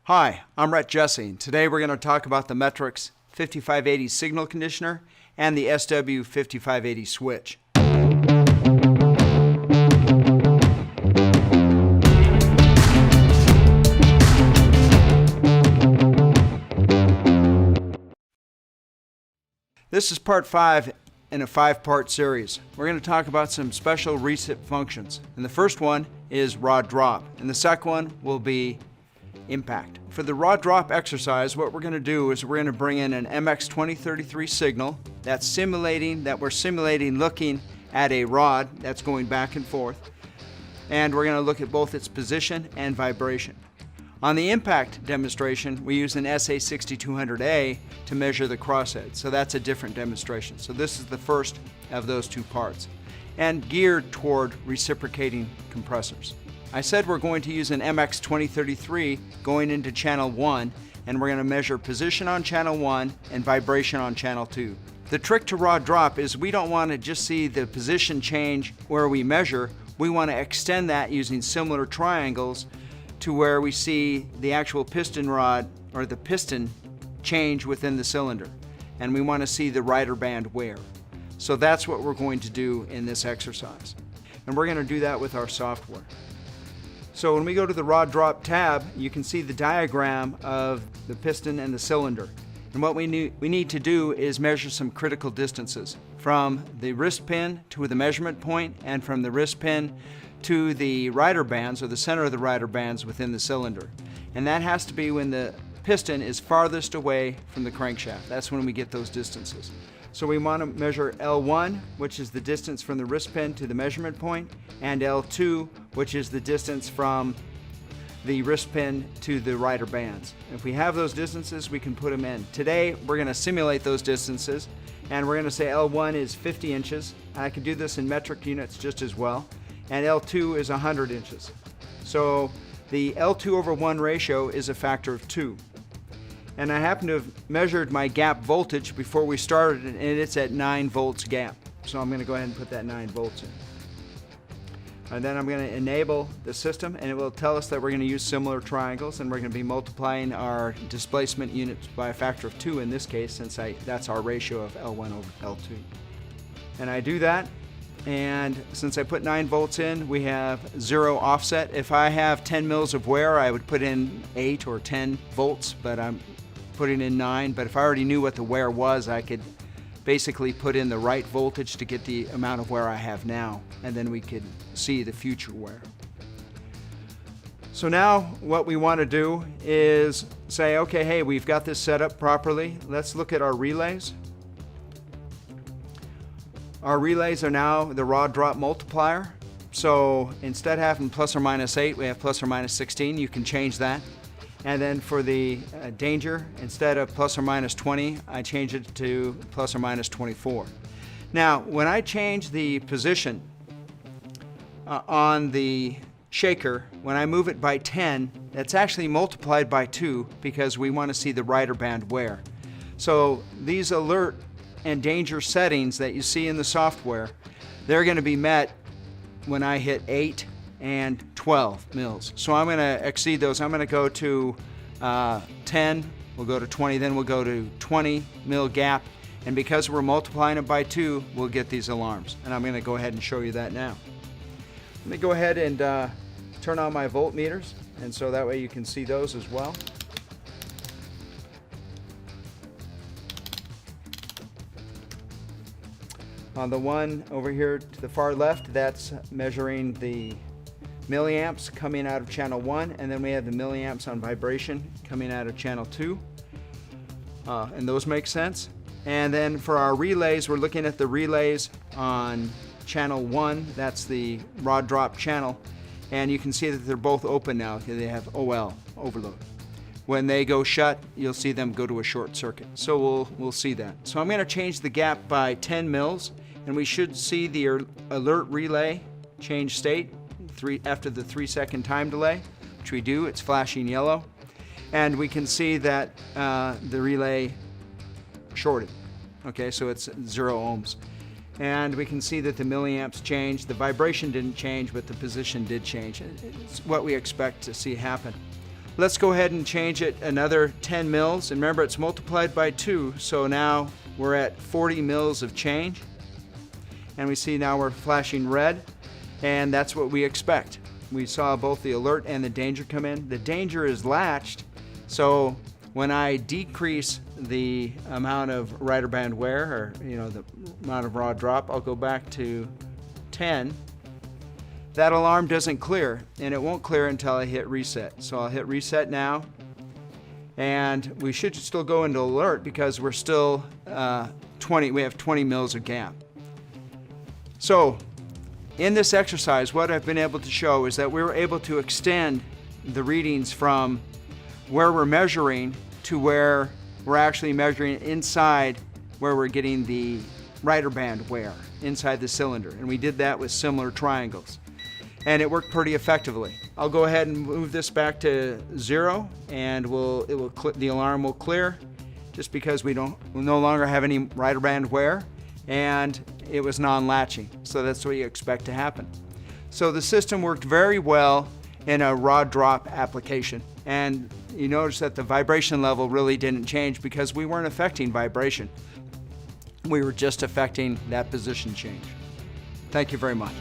Hi, I'm Rhett Jesse. Today we're going to talk about the Metrix 5580 signal conditioner and the SW5580 switch. This is part 5 in a 5-part series. We're going to talk about some special reset functions. And the first one is raw drop, and the second one will be impact. For the raw drop exercise, what we're going to do is we're going to bring in an MX2033 signal we're simulating looking at a rod that's going back and forth, and we're going to look at both its position and vibration. On the impact demonstration, we use an SW5580 to measure the crosshead, so that's a different demonstration. So this is the first of those two parts, and geared toward reciprocating compressors. I said we're going to use an MX2033 going into channel 1, and we're going to measure position on channel 1 and vibration on channel 2. The trick to raw drop is we don't want to just see the position change where we measure. We want to extend that using similar triangles to where we see the actual piston rod or the piston change within the cylinder, and we want to see the rider band wear. So that's what we're going to do in this exercise, and we're going to do that with our software. So when we go to the raw drop tab, you can see the diagram of the piston and the cylinder. And what we need to do is measure some critical distances from the wrist pin to the measurement point, and from the wrist pin to the rider bands, or the center of the rider bands within the cylinder. And that has to be when the piston is farthest away from the crankshaft. That's when we get those distances. So we want to measure L1, which is the distance from the wrist pin to the measurement point, and L2, which is the distance from the wrist pin to the rider bands. If we have those distances, we can put them in. Today, we're going to simulate those distances, and we're going to say L1 is 50 inches. I can do this in metric units just as well. And L2 is 100 inches. So the L2/1 ratio is a factor of 2. And I happen to have measured my gap voltage before we started, and it's at 9 volts gap. So I'm going to go ahead and put that 9 volts in. And then I'm going to enable the system, and it will tell us that we're going to use similar triangles, and we're going to be multiplying our displacement units by a factor of 2 in this case, since that's our ratio of L1 over L2. And I do that, and since I put 9 volts in, we have 0 offset. If I have 10 mils of wear, I would put in 8 or 10 volts, but I'm putting in 9. But if I already knew what the wear was, I could basically put in the right voltage to get the amount of wear I have now, and then we could see the future wear. So now what we want to do is say, okay, hey, we've got this set up properly. Let's look at our relays. Our relays are now the raw drop multiplier. So instead of having plus or minus 8, we have plus or minus 16. You can change that. And then for the danger, instead of plus or minus 20, I change it to plus or minus 24. Now, when I change the position on the shaker, when I move it by 10, that's actually multiplied by 2 because we want to see the rider band wear. So these alert and danger settings that you see in the software, they're going to be met when I hit 8 and 12 mils. So I'm going to exceed those. I'm going to go to 10, we'll go to 20, then we'll go to 20 mil gap, and because we're multiplying it by 2, we'll get these alarms. And I'm going to go ahead and show you that now. Let me go ahead and turn on my voltmeters, and so that way you can see those as well. On the one over here to the far left, that's measuring the milliamps coming out of channel 1, and then we have the milliamps on vibration coming out of channel 2, and those make sense. And then for our relays, we're looking at the relays on channel 1, that's the raw drop channel, and you can see that they're both open now. They have OL, overload. When they go shut, you'll see them go to a short circuit. So we'll see that. So I'm going to change the gap by 10 mils, and we should see the alert relay change state after the 3-second time delay, which we do. It's flashing yellow, and we can see that the relay shorted. Okay, so it's 0 ohms. And we can see that the milliamps changed. The vibration didn't change, but the position did change. It's what we expect to see happen. Let's go ahead and change it another 10 mils. And remember, it's multiplied by 2, so now we're at 40 mils of change. And we see now we're flashing red, and that's what we expect. We saw both the alert and the danger come in. The danger is latched, so when I decrease the amount of rider band wear, or the amount of raw drop, I'll go back to 10. That alarm doesn't clear, and it won't clear until I hit reset. So I'll hit reset now, and we should still go into alert because we're still we have 20 mils of gap. So in this exercise, what I've been able to show is that we were able to extend the readings from where we're measuring to where we're actually measuring inside where we're getting the rider band wear inside the cylinder. And we did that with similar triangles. And it worked pretty effectively. I'll go ahead and move this back to 0, and the alarm will clear just because we'll no longer have any rider band wear, and it was non-latching. So that's what you expect to happen. So the system worked very well in a rod drop application. And you notice that the vibration level really didn't change because we weren't affecting vibration. We were just affecting that position change. Thank you very much.